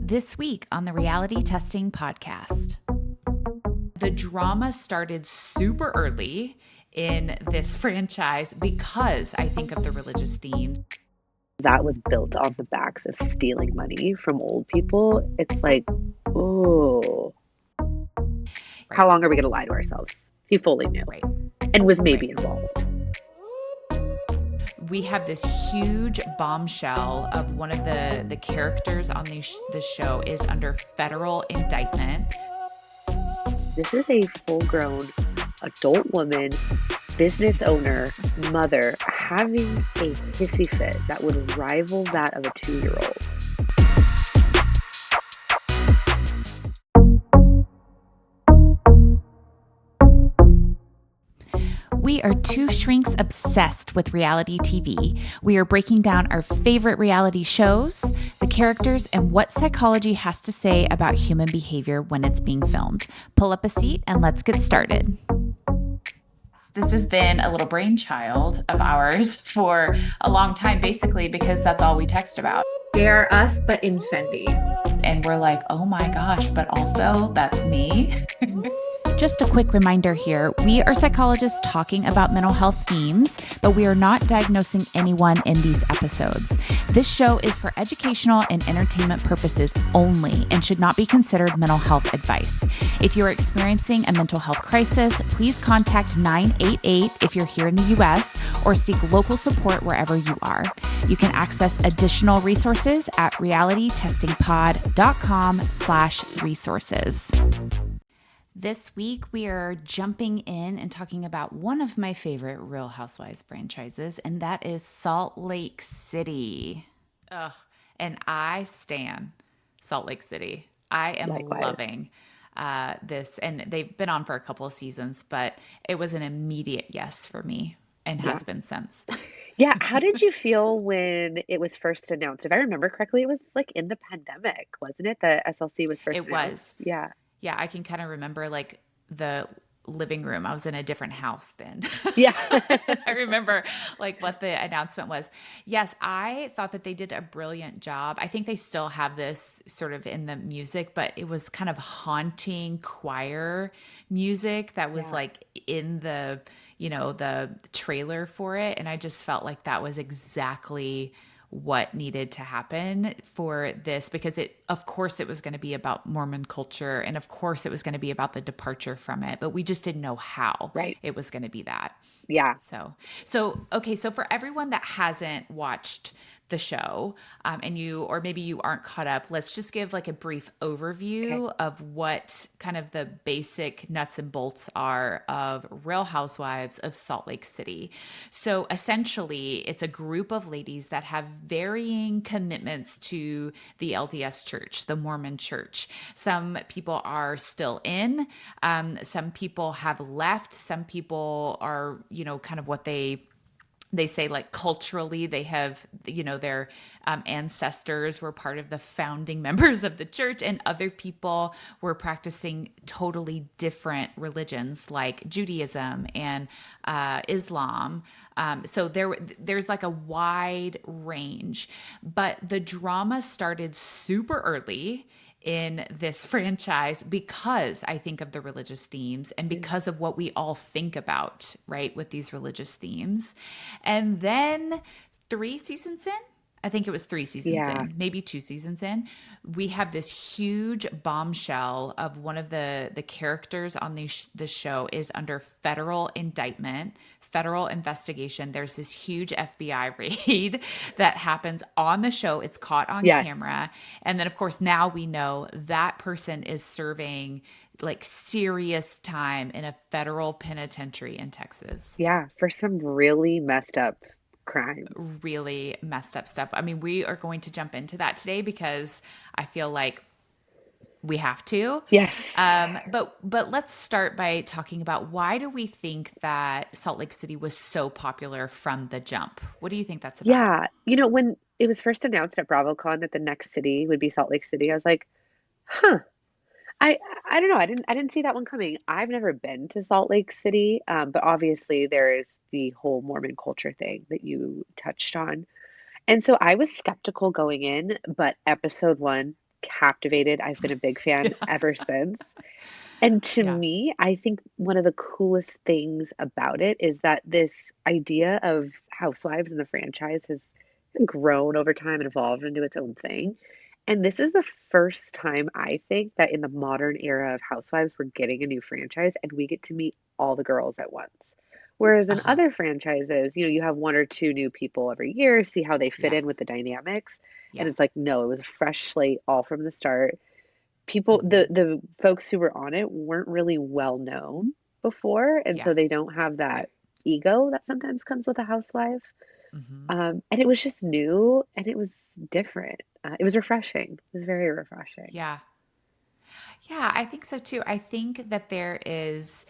This week on the Reality Testing Podcast. The drama started super early in this franchise because I think of the religious themes. That was built on the backs of stealing money from old people. It's like, oh, how long are we going to lie to ourselves? He fully knew and was maybe involved. We have this huge bombshell of one of the characters on the show is under federal indictment. This is a full-grown adult woman, business owner, mother, having a hissy fit that would rival that of a 2-year-old. We are two shrinks obsessed with reality TV. We are breaking down our favorite reality shows, the characters, and what psychology has to say about human behavior when it's being filmed. Pull up a seat and let's get started. This has been a little brainchild of ours for a long time, basically, because that's all we text about. They are us, but in Fendi. And we're like, oh my gosh, but also that's me. Just a quick reminder here, we are psychologists talking about mental health themes, but we are not diagnosing anyone in these episodes. This show is for educational and entertainment purposes only and should not be considered mental health advice. If you're experiencing a mental health crisis, please contact 988 if you're here in the US or seek local support wherever you are. You can access additional resources at realitytestingpod.com/resources. This week, we are jumping in and talking about one of my favorite Real Housewives franchises, and that is Salt Lake City. Ugh, and I stan Salt Lake City. I am loving this, and they've been on for a couple of seasons, but it was an immediate yes for me and has been since. Yeah, how did you feel when it was first announced? If I remember correctly, it was like in the pandemic, wasn't it? The SLC was first announced. It was. Yeah, I can kind of remember like the living room. I was in a different house then. Yeah. I remember like what the announcement was. Yes, I thought that they did a brilliant job. I think they still have this sort of in the music, but it was kind of haunting choir music that was like in the, the trailer for it. And I just felt like that was exactly what needed to happen for this, because of course it was going to be about Mormon culture, and of course it was going to be about the departure from it, but we just didn't know how it was going to be that. Yeah. So okay. So for everyone that hasn't watched the show, and or maybe you aren't caught up, let's just give like a brief overview of what kind of the basic nuts and bolts are of Real Housewives of Salt Lake City. So essentially it's a group of ladies that have varying commitments to the LDS church, the Mormon church. Some people are still in, some people have left, some people are, kind of what they say, like culturally they have, their ancestors were part of the founding members of the church, and other people were practicing totally different religions like Judaism and Islam. So there's like a wide range, but the drama started super early in this franchise because I think of the religious themes and because of what we all think about, right, with these religious themes. And then 3 seasons in, I think it was 3 seasons in, maybe 2 seasons in, we have this huge bombshell of one of the characters on the show is under federal indictment, federal investigation. There's this huge FBI raid that happens on the show. It's caught on camera. And then, of course, now we know that person is serving like serious time in a federal penitentiary in Texas. Yeah, for some really messed up crimes. Really messed up stuff. I mean, we are going to jump into that today because I feel like we have to. Yes. But let's start by talking about why do we think that Salt Lake City was so popular from the jump? What do you think that's about? Yeah. When it was first announced at BravoCon that the next city would be Salt Lake City, I was like, huh. I don't know. I didn't see that one coming. I've never been to Salt Lake City, but obviously there is the whole Mormon culture thing that you touched on. And so I was skeptical going in, but episode 1 captivated. I've been a big fan Yeah. ever since. And to Yeah. me, I think one of the coolest things about it is that this idea of Housewives and the franchise has grown over time and evolved into its own thing. And this is the first time I think that in the modern era of Housewives, we're getting a new franchise and we get to meet all the girls at once. Whereas in Uh-huh. other franchises, you have one or two new people every year, see how they fit Yeah. in with the dynamics. And Yeah. it's like, no, it was a fresh slate all from the start. People, the Hmm. the folks who were on it weren't really well known before, and Yeah. so they don't have Right. that ego that sometimes comes with a housewife. Hmm. And it was just new and it was different. It was refreshing. It was very refreshing. Yeah. Yeah, I think so too. I think that there is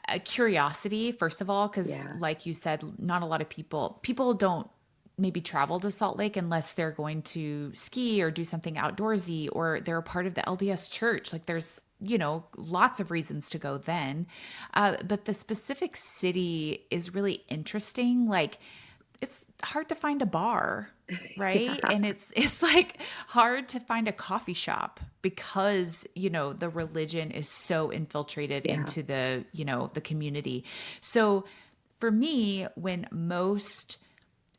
a curiosity, first of all, because Yeah, like you said, not a lot of people don't maybe travel to Salt Lake unless they're going to ski or do something outdoorsy or they're a part of the LDS church. Like there's, lots of reasons to go then. But the specific city is really interesting. Like it's hard to find a bar, right? yeah, And it's like hard to find a coffee shop because, the religion is so infiltrated yeah, into the community. So for me, when most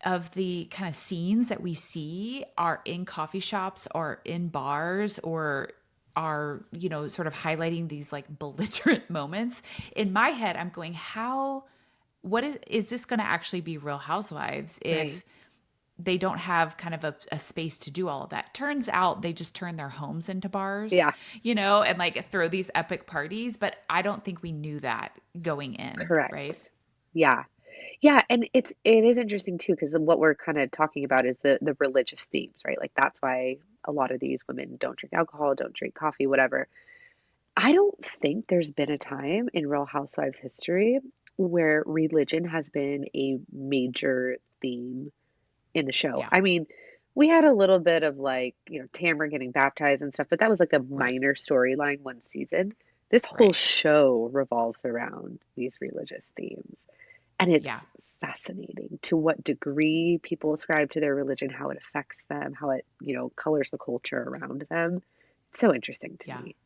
of the kind of scenes that we see are in coffee shops or in bars or are, sort of highlighting these like belligerent moments, in my head, I'm going, what is this going to actually be Real Housewives right. if they don't have kind of a space to do all of that? Turns out they just turn their homes into bars, Yeah, and like throw these epic parties. But I don't think we knew that going in, right? correct. Yeah. Yeah, and it is interesting too because what we're kind of talking about is the religious themes, right? Like that's why a lot of these women don't drink alcohol, don't drink coffee, whatever. I don't think there's been a time in Real Housewives history where religion has been a major theme in the show. Yeah, I mean, we had a little bit of like, Tamara getting baptized and stuff, but that was like a right, minor storyline one season. This whole right. show revolves around these religious themes. And Yeah, it's fascinating to what degree people ascribe to their religion, how it affects them, how it, colors the culture around them. It's so interesting to yeah. me.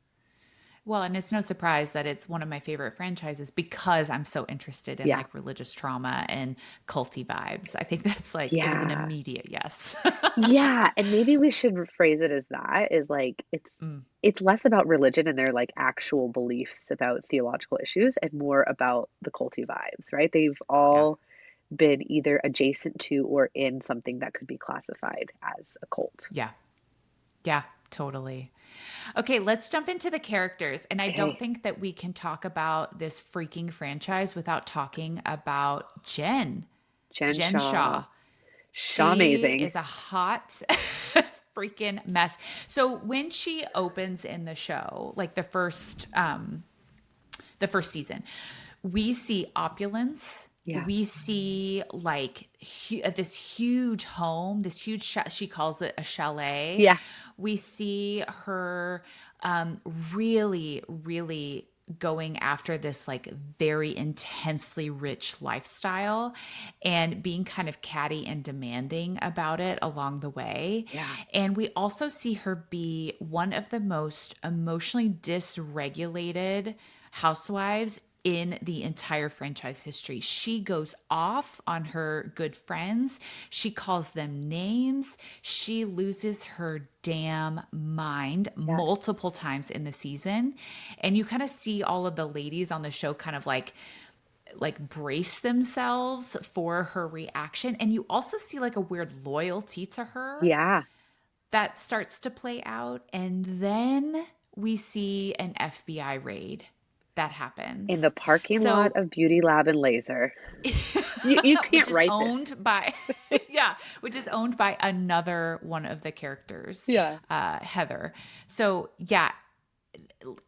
Well, and it's no surprise that it's one of my favorite franchises because I'm so interested in Yeah. like religious trauma and culty vibes. I think that's like it was an Yeah. immediate yes. Yeah, and maybe we should rephrase it as that is like Mm, it's less about religion and their like actual beliefs about theological issues and more about the culty vibes, right? They've yeah, all been either adjacent to or in something that could be classified as a cult. yeah, yeah, totally. Okay, let's jump into the characters. And I don't Okay. think that we can talk about this freaking franchise without talking about Jen. Jen Jen Shaw. Shaw. Shaw She amazing. is a hot freaking mess. So when she opens in the show, like the first season, we see opulence. Yeah. We see like this huge home, this huge she calls it a chalet. Yeah. We see her really, really going after this like very intensely rich lifestyle and being kind of catty and demanding about it along the way. Yeah. And we also see her be one of the most emotionally dysregulated housewives in the entire franchise history. She goes off on her good friends. She calls them names. She loses her damn mind Yes. multiple times in the season. And you kind of see all of the ladies on the show kind of like brace themselves for her reaction. And you also see like a weird loyalty to her Yeah. that starts to play out. And then we see an FBI raid that In the happens. parking lot So, of Beauty Lab and Laser. You can't which is write this. owned by, yeah, which is owned by another one of the characters, Yeah. Heather. So, yeah,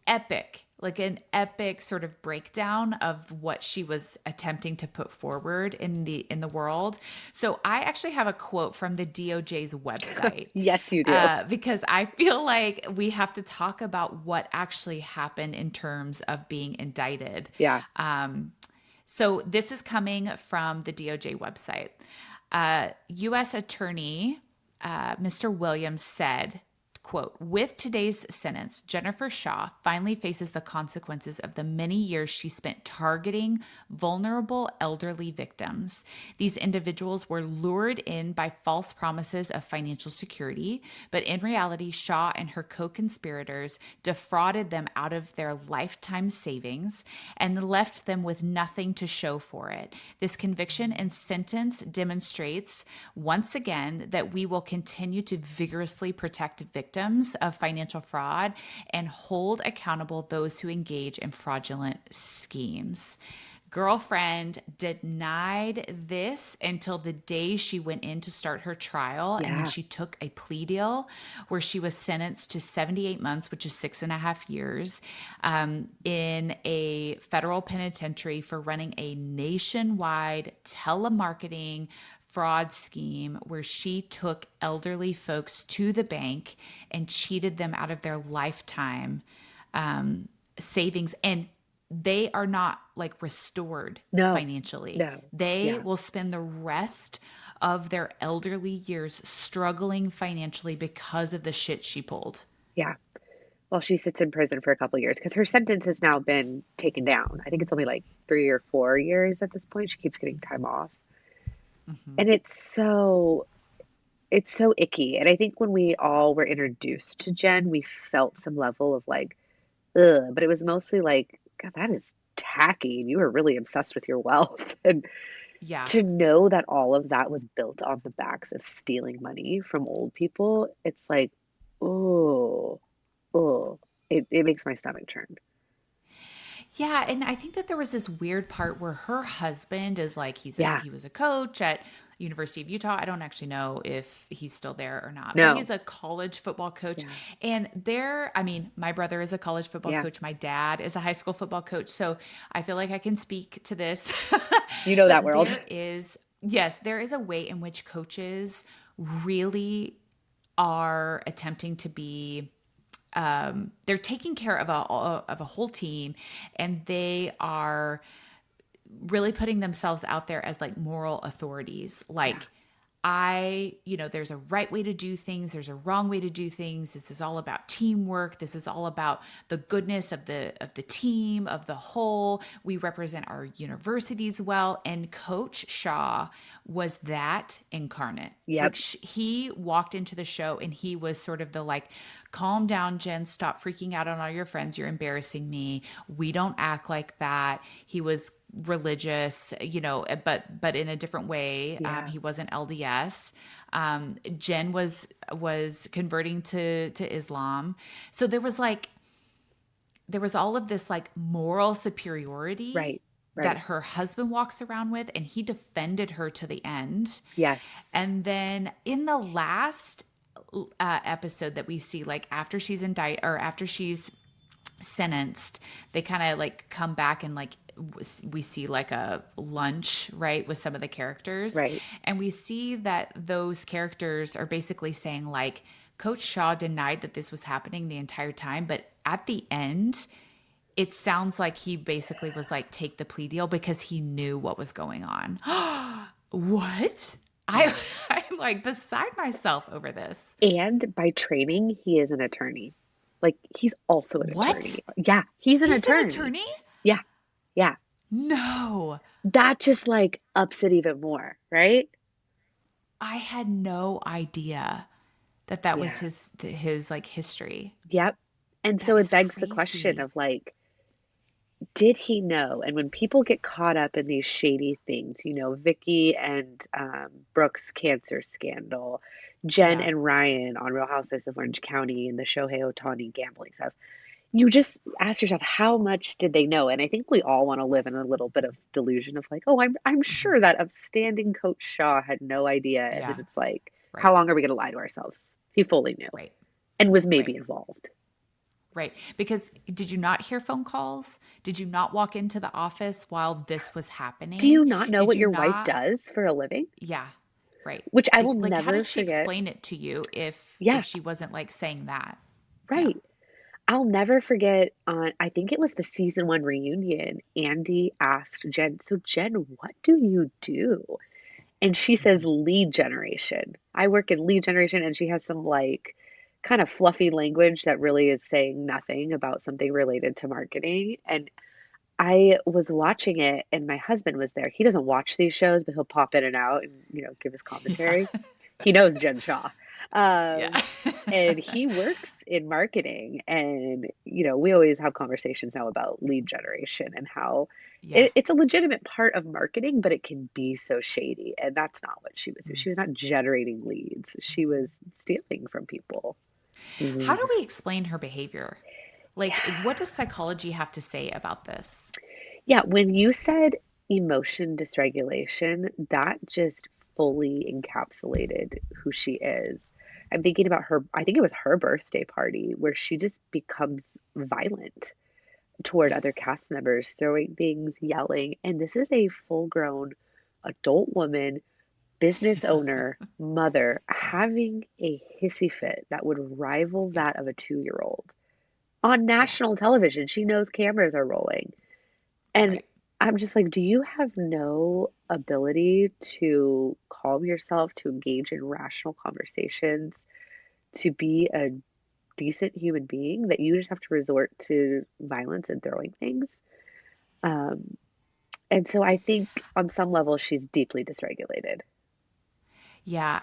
epic, like an epic sort of breakdown of what she was attempting to put forward in the world. So I actually have a quote from the DOJ's website Yes, you do. because I feel like we have to talk about what actually happened in terms of being indicted. Yeah. So this is coming from the DOJ website. U.S. Attorney Mr. Williams said, quote, with today's sentence, Jennifer Shaw finally faces the consequences of the many years she spent targeting vulnerable elderly victims. These individuals were lured in by false promises of financial security, but in reality, Shaw and her co-conspirators defrauded them out of their lifetime savings and left them with nothing to show for it. This conviction and sentence demonstrates once again that we will continue to vigorously protect victims of financial fraud and hold accountable those who engage in fraudulent schemes. Girlfriend denied this until the day she went in to start her trial. And then Yeah. she took a plea deal where she was sentenced to 78 months, which is 6.5 years, in a federal penitentiary for running a nationwide telemarketing fraud scheme where she took elderly folks to the bank and cheated them out of their lifetime savings. And they are not like restored No, financially. no. They Yeah. will spend the rest of their elderly years struggling financially because of the shit she pulled. Yeah. Well, she sits in prison for a couple years because her sentence has now been taken down. I think it's only like 3 or 4 years at this point. She keeps getting time off. Mm-hmm. And it's so icky. And I think when we all were introduced to Jen, we felt some level of like, ugh, but it was mostly like, God, that is tacky. And you were really obsessed with your wealth. And Yeah. to know that all of that was built on the backs of stealing money from old people, it's like, oh, oh, it makes my stomach turn. Yeah, and I think that there was this weird part where her husband is like Yeah. he was a coach at University of Utah. I don't actually know if he's still there or not, but No. he's a college football coach. Yeah. And there, I mean, my brother is a college football Yeah. coach. My dad is a high school football coach. So I feel like I can speak to this. You know that But world. there is a way in which coaches really are attempting to be they're taking care of a whole team, and they are really putting themselves out there as like moral authorities. Yeah. Like, there's a right way to do things, there's a wrong way to do things. This is all about teamwork. This is all about the goodness of the team, of the whole. We represent our universities well. And Coach Shaw was that incarnate. Yep. Like, he walked into the show and he was sort of the like, calm down, Jen, stop freaking out on all your friends. You're embarrassing me. We don't act like that. He was religious, but in a different way. Yeah. He wasn't LDS. Jen was converting to Islam. So there was all of this like moral superiority Right. that Right. her husband walks around with, and he defended her to the end. Yes. And then in the last episode that we see, like after she's indicted or after she's sentenced, they kind of like come back and like we see like a lunch, right, with some of the characters. Right. And we see that those characters are basically saying like, Coach Shaw denied that this was happening the entire time, but at the end it sounds like he basically was like, take the plea deal because he knew what was going on. What? Yeah. I'm like beside myself over this. And by training, he is an attorney. Like he's also an What? attorney. Yeah, he's an He's an attorney. attorney? Yeah. Yeah. No. That just like ups it even more, right? I had no idea that was Yeah. his like history. Yep. And so That it is begs the question crazy. of like, did he know? And when people get caught up in these shady things, Vicky and Brooke's cancer scandal, Jen Yeah. and Ryan on Real Housewives of Orange County and the Shohei Ohtani gambling stuff, you just ask yourself, how much did they know? And I think we all want to live in a little bit of delusion of like, oh, I'm Mhm. sure that upstanding Coach Shaw had no idea. And then Yeah. it's like, how Right. long are we going to lie to ourselves? He fully knew Right. and was maybe Right. involved. Right. Because did you not hear phone calls? Did you not walk into the office while this was Do you happening? not know Did what you your wife not? does for a living? Yeah. Right. Which I will Like, how never did she forget. explain it to you if Yeah, she wasn't like saying that? Yeah. right. I'll never forget on, I think it was the season one reunion, Andy asked Jen, so Jen, what do you do? And she says Mhm. lead generation. I work in lead generation, and she has some like kind of fluffy language that really is saying nothing about something related to marketing. And I was watching it and my husband was there. He doesn't watch these shows, but he'll pop in and out and, give his Yeah. commentary. He knows Jen Shaw. Yeah. Um, and he works in marketing. And, we always have conversations now about lead generation and how Yeah. it's a legitimate part of marketing, but it can be so shady. And that's not what she was doing. Mm. She was not generating leads. She was stealing from people. How do Mhm. we explain her behavior? Like, what Yeah. does psychology have to say about this? Yeah, when you said emotion dysregulation, that just fully encapsulated who she is. I'm thinking about her, I think it was her birthday party where she just becomes violent toward other Yes. cast members, throwing things, yelling. And this is a full grown adult woman, business owner, mother, Yeah. having a hissy fit that would rival Yeah. that of a 2-year old on Yeah. national television. She knows cameras are rolling. And Right. I'm just like, do you have no ability to calm yourself, to engage in rational conversations, to be a decent human being that you just have to resort to violence and throwing things? Um, and so I think on some level she's deeply dysregulated. Yeah.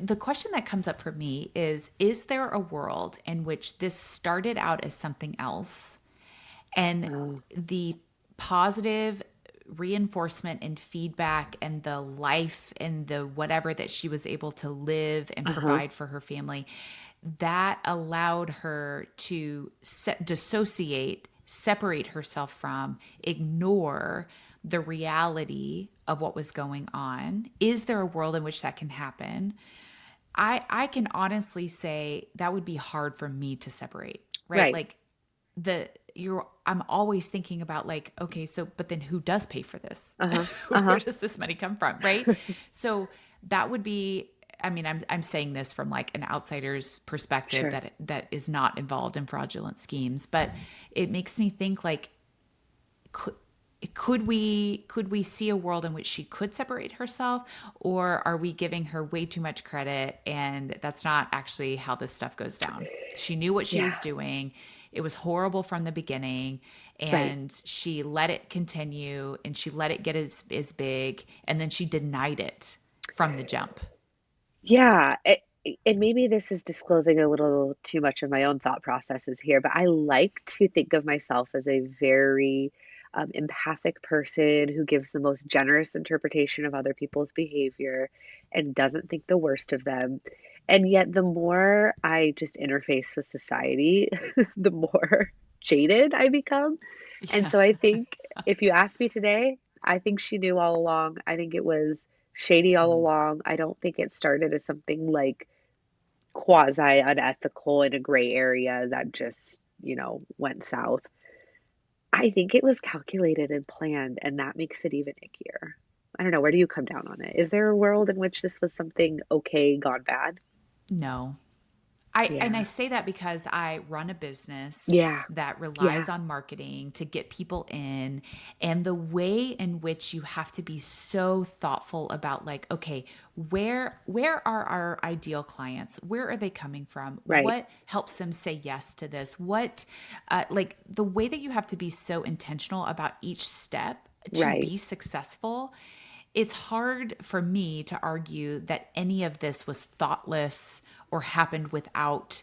The question that comes up for me is there a world in which this started out as something else and Oh, the positive reinforcement and feedback and the life and the whatever that she was able to live and uh-huh. provide for her family that allowed her to dissociate, separate herself from, ignore the reality of what was going on. Is there a world in which that can happen? I can honestly say that would be hard for me to separate, right? Right. Like the you're I'm always thinking about like, okay, so but then who does pay for this? Uh-huh. Where Uh-huh. does this money come from, right? So that would be, I mean, I'm saying this from like an outsider's perspective Sure. that is not involved in fraudulent schemes, but it makes me think like could could we see a world in which she could separate herself, or are we giving her way too much credit and that's not actually how this stuff goes down? She knew what she Yeah. was doing. It was horrible from the beginning Right. and she let it continue and she let it get as big and then she denied it from the jump. Yeah, and maybe this is disclosing a little too much of my own thought processes here, but I like to think of myself as a very empathic person who gives the most generous interpretation of other people's behavior and doesn't think the worst of them. And yet, the more I just interface with society, the more jaded I become. And Yeah. so I think if you ask me today, I think she knew all along. I think it was shady all Mm. along. I don't think it started as something like quasi unethical in a gray area that just, went south. I think it was calculated and planned, and that makes it even ickier. I don't know. Where do you come down on it? Is there a world in which this was something okay gone bad? No. I Yeah. say that because I run a business Yeah. that relies Yeah. on marketing to get people in, and the way in which you have to be so thoughtful about like, okay, where are our ideal clients? Where are they coming from? Right. What helps them say yes to this? What like the way that you have to be so intentional about each step to Right. be successful. It's hard for me to argue that any of this was thoughtless or happened without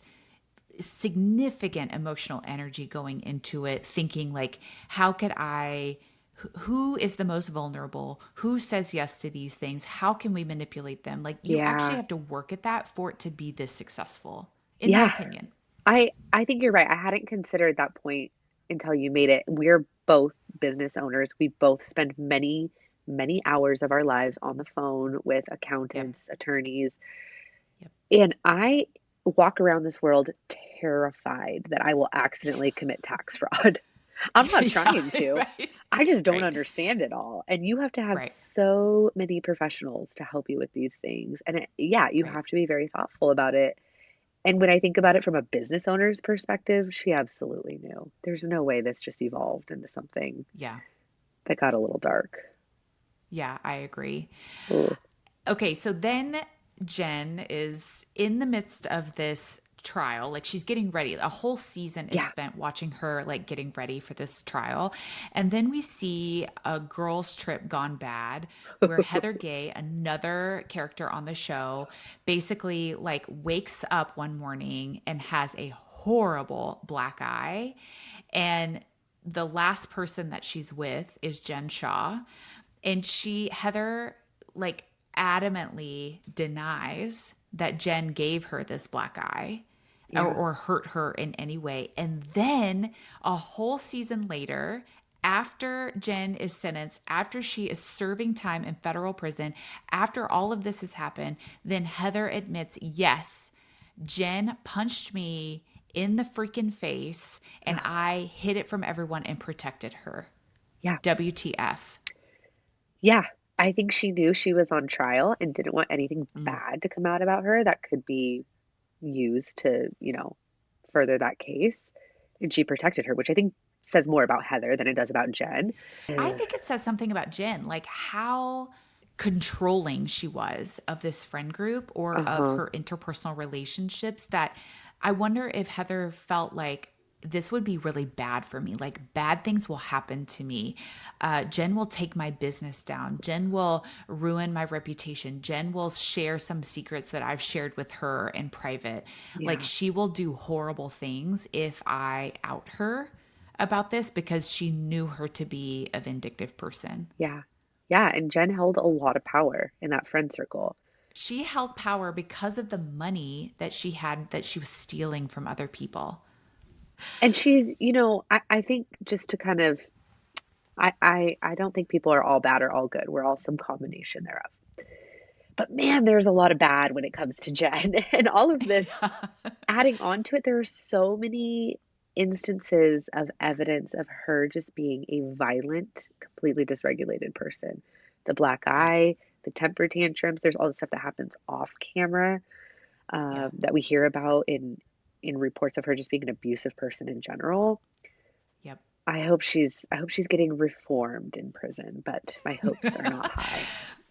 significant emotional energy going into it, thinking like, how could I, who is the most vulnerable? Who says yes to these things? How can we manipulate them? Like, you actually Yeah. have to work at that for it to be this successful, in my Yeah. opinion. I think you're right. I hadn't considered that point until you made it. We're both business owners. We both spend many, many hours of our lives on the phone with Yep. accountants, attorneys, Yep. and I walk around this world terrified that I will accidentally commit tax fraud. I'm not Yeah. trying to. Right. I just don't Right. understand it all. And you have to have Right. so many professionals to help you with these things. And yeah, you Right. have to be very thoughtful about it. And when I think about it from a business owner's perspective, she absolutely knew. There's no way this just evolved into something Yeah. that got a little dark. Yeah. I agree. Ooh. Okay. So then Jen is in the midst of this trial. Like she's getting ready. A whole season is Yeah. spent watching her like getting ready for this trial. And then we see a girls' trip gone bad where Heather Gay, another character on the show, basically like wakes up one morning and has a horrible black eye. And the last person that she's with is Jen Shaw. And Heather, like adamantly denies that Jen gave her this black eye Yeah. or hurt her in any way. And then a whole season later, after Jen is sentenced, after she is serving time in federal prison, after all of this has happened, then Heather admits, yes, Jen punched me in the freaking face and Ugh. I hid it from everyone and protected her. Yeah. WTF. Yeah. I think she knew she was on trial and didn't want anything Mm. bad to come out about her that could be used to, further that case. And she protected her, which I think says more about Heather than it does about Jen. I Ugh. think it says something about Jen, like how controlling she was of this friend group or of Uh-huh. her interpersonal relationships that I wonder if Heather felt like this would be really bad for me. Like bad things will happen to me. Jen will take my business down. Jen will ruin my reputation. Jen will share some secrets that I've shared with her in private. Like Yeah. she will do horrible things if I out her about this because she knew her to be a vindictive person. Yeah. Yeah. And Jen held a lot of power in that friend circle. She held power because of the money that she had that she was stealing from other people. And she's, I think just to kind of, I don't think people are all bad or all good. We're all some combination thereof. But man, there's a lot of bad when it comes to Jen. And all of this, adding on to it, there are so many instances of evidence of her just being a violent, completely dysregulated person. The black Yeah. eye, the temper tantrums, there's all the stuff that happens off camera Yeah. that we hear about in reports of her just being an abusive person in general. Yep. I hope she's getting reformed in prison, but my hopes are not high.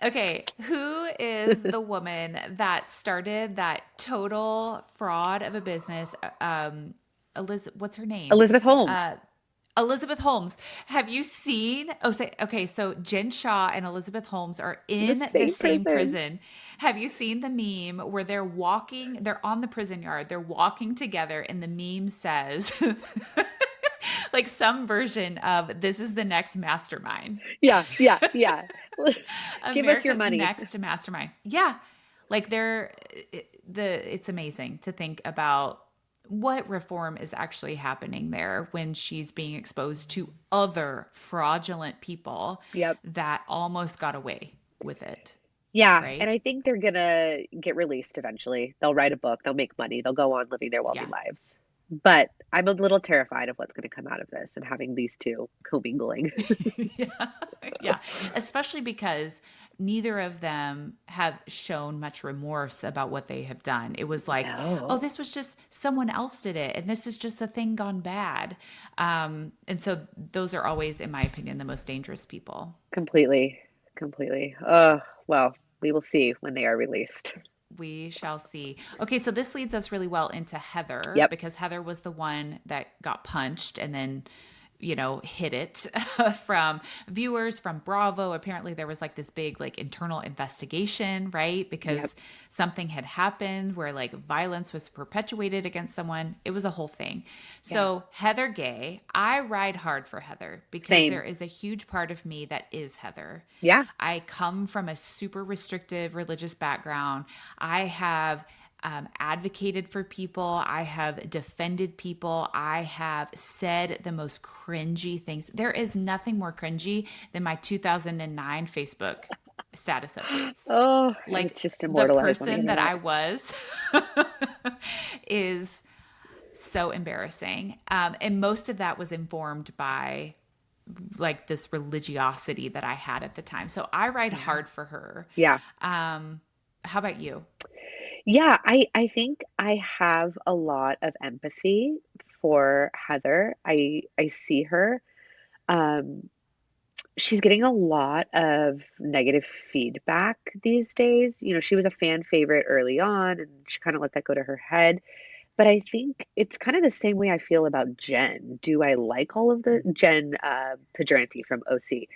Okay, who is the woman that started that total fraud of a business? Elizabeth, what's her name? Elizabeth Holmes. Uh, Elizabeth Holmes. Have you seen? Oh, say okay. So Jen Shaw and Elizabeth Holmes are The in the same same person. prison. Have you seen the meme where they're walking? They're on the prison yard. They're walking together, and the meme says, like some version of "This is the next mastermind." Yeah, yeah, yeah. Give us your America's money. next mastermind. Yeah. Like it's amazing to think about what reform is actually happening there when she's being exposed to other fraudulent people Yep. that almost got away with it, Yeah, and right? I think they're gonna get released eventually. They'll write a book, they'll make money, they'll go on living their wealthy Yeah. lives. But I'm a little terrified of what's going to come out of this and having these two commingling. Yeah. Yeah. Especially because neither of them have shown much remorse about what they have done. It was like, oh, No, this was just someone else did it. And this is just a thing gone bad. And so those are always, in my opinion, the most dangerous people. completely, completely. Well, we will see when they are released. We shall see. Okay, so this leads us really well into Heather Yep. because Heather was the one that got punched and then, hid it from viewers from Bravo. Apparently, there was like this big like internal investigation, right? Yep. Because something had happened where like violence was perpetuated against someone. It was a whole thing. Yeah. So, Heather Gay, I ride hard for Heather because there Same. is a huge part of me that is Heather. Yeah. I come from a super restrictive religious background. I have advocated for people. I have defended people. I have said the most cringy things. There is nothing more cringy than my 2009 Facebook status updates. Oh, and Like it's just the immortalized on the person that internet. I was is so embarrassing. And most of that was informed by like this religiosity that I had at the time. So I ride Yeah. hard for her. Yeah. How about you? Yeah, I think I have a lot of empathy for Heather. I see her. Um, she's getting a lot of negative feedback these days. She was a fan favorite early on and she kind of let that go to her head. But I think it's kind of the same way I feel about Jen. Do I like all of the Jen Pedranti from OC?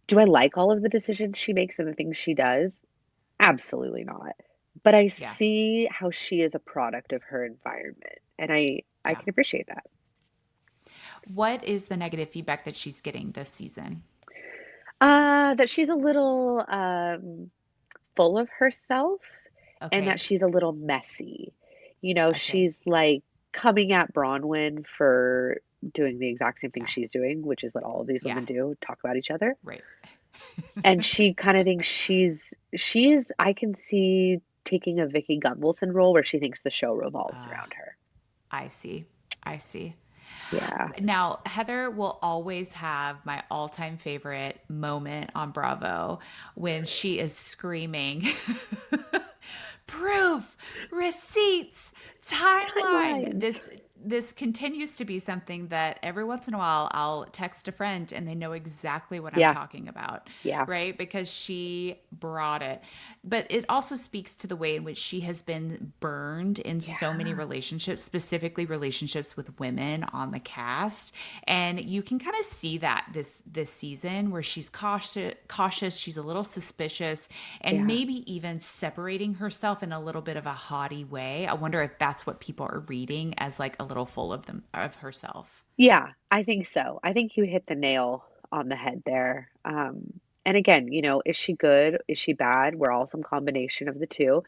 Do I like all of the decisions she makes and the things she does? Absolutely not. But I Yeah. see how she is a product of her environment, and I Yeah. can appreciate that. What is the negative feedback that she's getting this season? That she's a little full of herself and that Okay. she's a little messy. Okay. She's like coming at Bronwyn for doing the exact same thing Yeah. she's doing, which is what all of these Yeah. women do, talk about each other. Right. And she kind of thinks she's I can see taking a Vicky Gunvalson role where she thinks the show revolves Uh, around her. I see. I see. Yeah. Now, Heather will always have my all time favorite moment on Bravo when she is screaming, proof, receipts, timeline. Timelines. This continues to be something that every once in a while I'll text a friend and they know exactly what I'm Yeah. talking about, Yeah. right? Because she brought it. But it also speaks to the way in which she has been burned in so many Yeah. relationships, specifically relationships with women on the cast. And you can kind of see that this season where she's cautious, she's a little suspicious, and Yeah. maybe even separating herself in a little bit of a haughty way. I wonder if that's what people are reading as like a little full of herself. Yeah, I think so. I think you hit the nail on the head there. And again, is she good? Is she bad? We're all some combination of the two.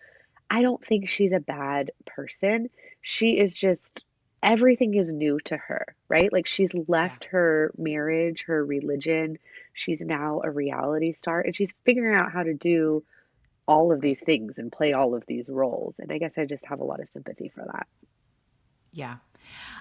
I don't think she's a bad person. She is just, everything is new to her, right? Like she's Yeah. left her marriage, her religion. She's now a reality star and she's figuring out how to do all of Right. these things and play all of these roles. And I guess I just have a lot of sympathy for that. Yeah.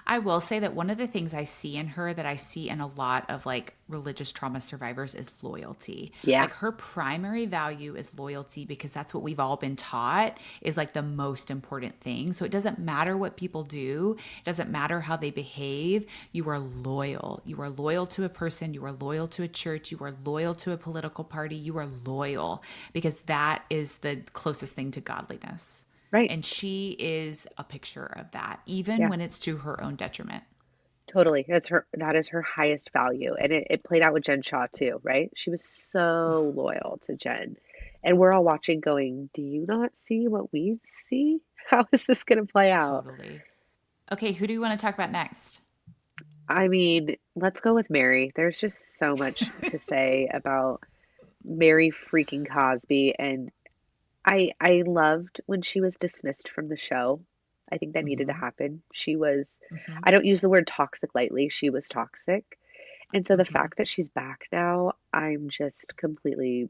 I will say that one of the things I see in her that I see in a lot of like religious trauma survivors is loyalty. Yeah. Like her primary value is loyalty because that's what we've all been taught is like the most important thing. So it doesn't matter what people do, it doesn't matter how they behave. You are loyal. You are loyal to a person, you are loyal to a church, you are loyal to a political party, you are loyal because that is the closest thing to godliness. Right. And she is a picture of that, even Yeah. when it's to her own detriment. Totally. That is her highest value. And it played out with Jen Shaw too, right? She was so loyal to Jen. And we're all watching going, do you not see what we see? How is this going to play out? Totally. Okay, who do you want to talk about next? I mean, let's go with Mary. There's just so much to say about Mary freaking Cosby. And I loved when she was dismissed from the show. I think that needed to Mm-hmm. happen. She was, Mm-hmm. I don't use the word toxic lightly. She was toxic. And so the Mm-hmm. fact that she's back now, I'm just completely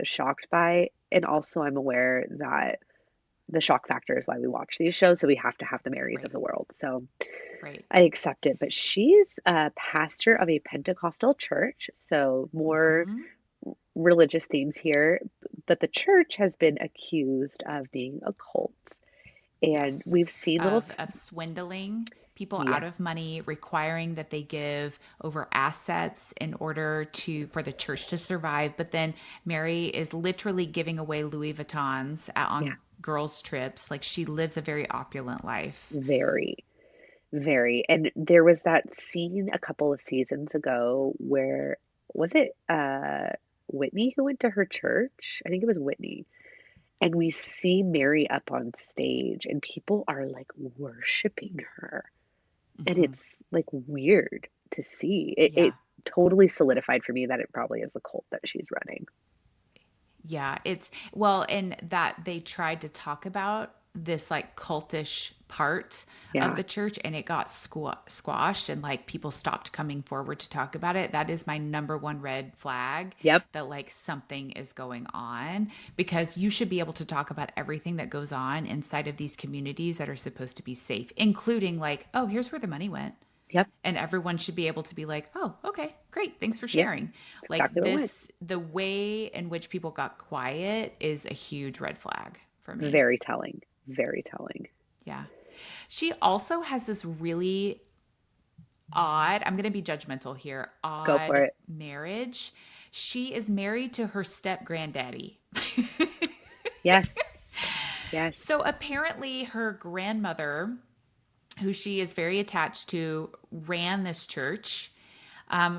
shocked by. And also, I'm aware that the shock factor is why we watch these shows. So we have to have the Marys of Right. the world. So Right. I accept it. But she's a pastor of a Pentecostal church. So more Mm-hmm. religious themes here. But the church has been accused of being a cult. And Yes. we've seen little, Of swindling people out yeah, of money, requiring that they give over assets in order to for the church to survive. But then Mary is literally giving away Louis Vuittons yeah, on girls' trips. Like she lives a very opulent life. very. Very. And there was that scene a couple of seasons ago where was it Whitney who went to her church? I think it was Whitney. And we see Mary up on stage and people are like worshiping her. And Mm-hmm. it's like weird to see. It Yeah. totally solidified for me that it probably is the cult that she's running. Yeah, it's well, and that they tried to talk about this like cultish part of Yeah. the church and it got squashed and like people stopped coming forward to talk about it. That is my number one red flag Yep. that like something is going on because you should be able to talk about everything that goes on inside of these communities that are supposed to be safe, including like, oh, here's where the money went, Yep. and everyone should be able to be like, oh, okay, great, thanks for Yep. sharing. That's exactly Like what went. this, the way in which people got quiet is a huge red flag for me. Very telling. Very telling. Yeah. She also has this really odd, I'm going to be judgmental here, Go for odd it. marriage. She is married to her step granddaddy. Yes. Yes. So apparently, her grandmother, who she is very attached to, ran this church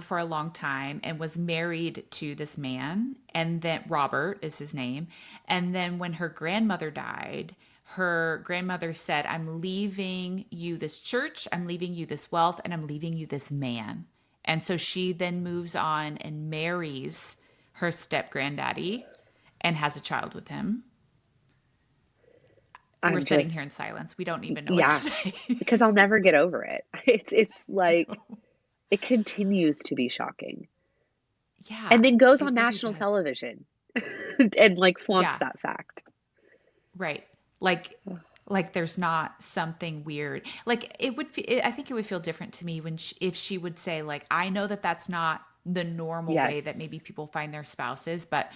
for a long time and was married to this man. And then Robert is his name. And then when her grandmother died, her grandmother said, I'm leaving you this church, I'm leaving you this wealth, and I'm leaving you this man. And so she then moves on and marries her step granddaddy and has a child with him. We're I'm sitting here just, in silence. We don't even know what to yeah, say. because I'll never get over it. It's like it continues to be shocking. Yeah, And then goes it on really national does. television and like flaunts Yeah, that fact. right. Like like there's not something weird. Like I think it would feel different to me when if she would say like I know that that's not the normal Yes, way that maybe people find their spouses, but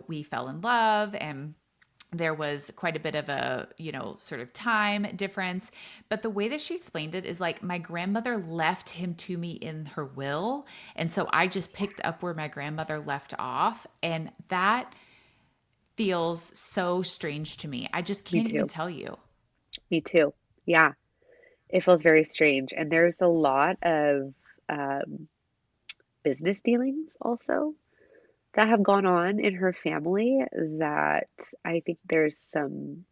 we fell in love and there was quite a bit of a sort of time difference, but the way that she explained it is like my grandmother left him to me in her will, and so I just picked up where my grandmother left off, and that feels so strange to me. I just me can't even too. tell you. Me too. Yeah, it feels very strange. And there's a lot of um, business dealings also that have gone on in her family that I think there's some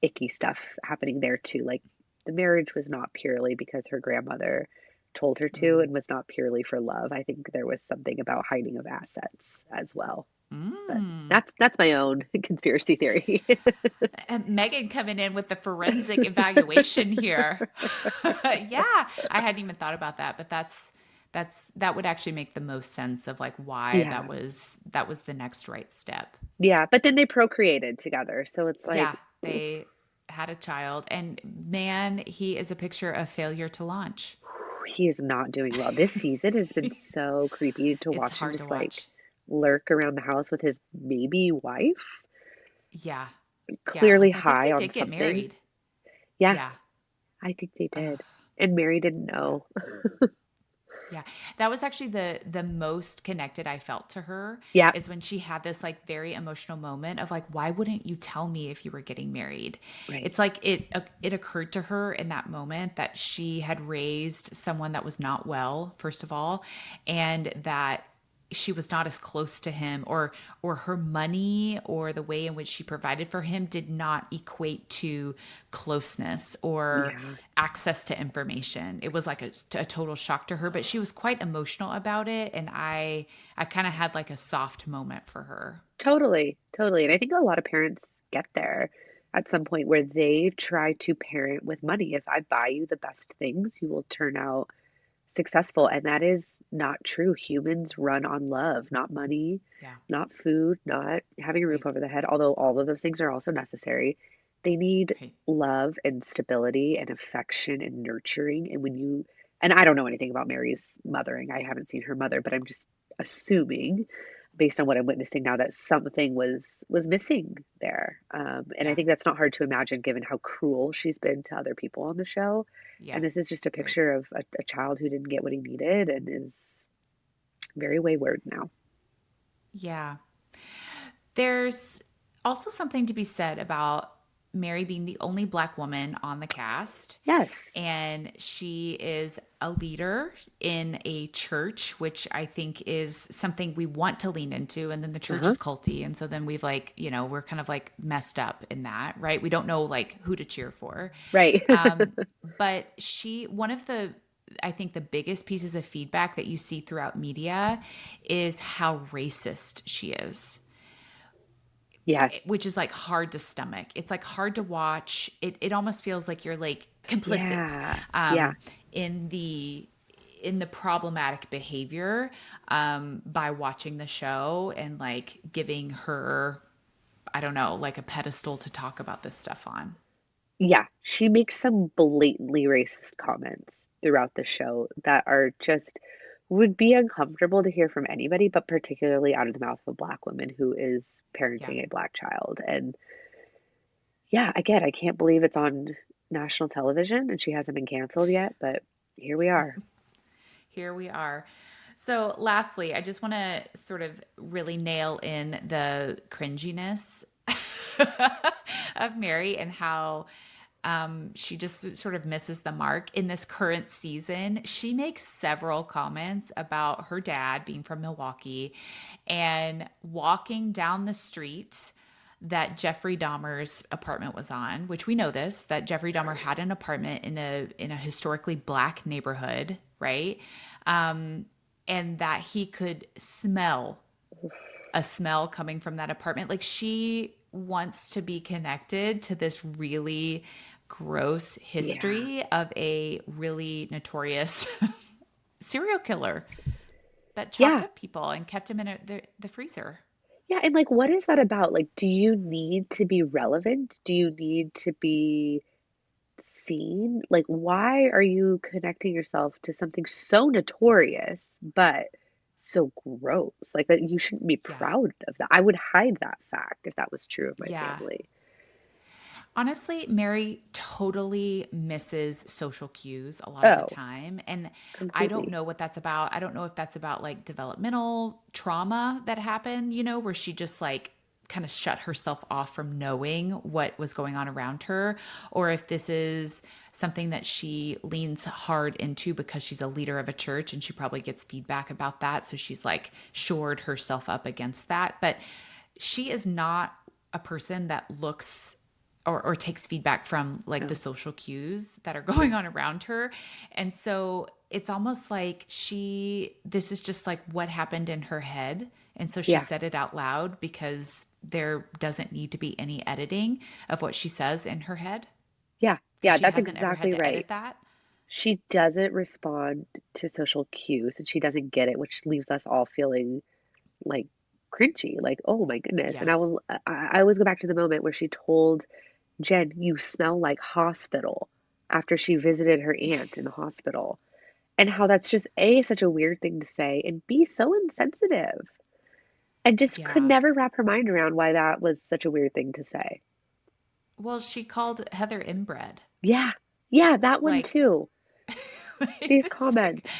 icky stuff happening there too. Like the marriage was not purely because her grandmother told her to and was not purely for love. I think there was something about hiding of assets as well. But Mm. that's my own conspiracy theory. And Megan coming in with the forensic evaluation here. Yeah, I hadn't even thought about that, but that would actually make the most sense of like why Yeah. that was the next right step. Yeah, but then they procreated together. So it's like, Yeah, they had a child, and man, he is a picture of failure to launch. he is not doing well. This season has been so creepy to It's watch him hard to just like watch. lurk around the house with his maybe wife, Yeah. Yeah, clearly like I think high they on did get something. married. Yeah, Yeah. I think they Ugh, did. And Mary didn't yeah. know. Yeah. That was actually the most connected I felt to her, Yeah, is when she had this like very emotional moment of like, why wouldn't you tell me if you were getting married? right. It's like it occurred to her in that moment that she had raised someone that was not well, first of all, and that she was not as close to him, or her money or the way in which she provided for him did not equate to closeness or Yeah, access to information. It was like a total shock to her, but she was quite emotional about it, and I kind of had like a soft moment for her. totally. Totally. And I think a lot of parents get there at some point where they try to parent with money. If I buy you the best things, you will turn out successful. And that is not true. Humans run on love, not money, Yeah, not food, not having a roof right, over the head, although all of those things are also necessary. They need right. love and stability and affection and nurturing. And I don't know anything about Mary's mothering. I haven't seen her mother, but I'm just assuming based on what I'm witnessing now that something was missing there. And I Yeah, think that's not hard to imagine given how cruel she's been to other people on the show. yeah, And this is just a right. picture of a child who didn't get what he needed and is very wayward now. Yeah. There's also something to be said about Mary being the only Black woman on the cast. Yes. And she is a leader in a church, which I think is something we want to lean into. And then the church Uh-huh. is culty. And so then we've like, we're kind of like messed up in that, right? We don't know like who to cheer for. Right. Um, but one of the, I think the biggest pieces of feedback that you see throughout media is how racist she is, Yes. which is like hard to stomach. It's like hard to watch. It almost feels like you're like complicit Yeah. Yeah. in the problematic behavior by watching the show and like giving her, I don't know, like a pedestal to talk about this stuff on. Yeah. She makes some blatantly racist comments throughout the show that are just would be uncomfortable to hear from anybody, but particularly out of the mouth of a Black woman who is Yeah. parenting a Black child. And yeah, again, I can't believe it's on national television and she hasn't been canceled yet, but Here we are. Here we are. So, lastly, I just want to sort of really nail in the cringiness of Mary and how she just sort of misses the mark in this current season. She makes several comments about her dad being from Milwaukee and walking down the street that Jeffrey Dahmer's apartment was on, which we know this, that Jeffrey Dahmer had an apartment in a historically black neighborhood, right? And that he could smell a smell coming from that apartment. Like she wants to be connected to this really gross Yeah. history of a really notorious serial killer that chopped Yeah. up people and kept them in the freezer. Yeah. And like, what is that about? Like, do you need to be relevant? Do you need to be seen? Like, why are you connecting yourself to something so notorious, but so gross? Like, that you shouldn't be Yeah. proud of that. I would hide that fact if that was true of my Yeah. family. Honestly, Mary totally misses social cues a lot of the Oh, time. And I don't completely. know what that's about. I don't know if that's about like developmental trauma that happened, where she just like kind of shut herself off from knowing what was going on around her, or if this is something that she leans hard into because she's a leader of a church and she probably gets feedback about that. So she's like shored herself up against that. But she is not a person that looks or takes feedback from like the No. social cues that are going on around her. And so it's almost like this is just like what happened in her head. And so she Yeah. said it out loud because there doesn't need to be any editing of what she says in her head Yeah. because Yeah. she That's hasn't ever had exactly to right. edit that. She doesn't respond to social cues and she doesn't get it, which leaves us all feeling like cringy, like, oh my goodness. And Yeah. I always go back to the moment where she told Jen, you smell like hospital after she visited her aunt in the hospital. And how that's just A, such a weird thing to say, and B, so insensitive. And just could Yeah. never wrap her mind around why that was such a weird thing to say. Well, she called Heather inbred. Yeah. Yeah, that one Like, too. These it's like, comments.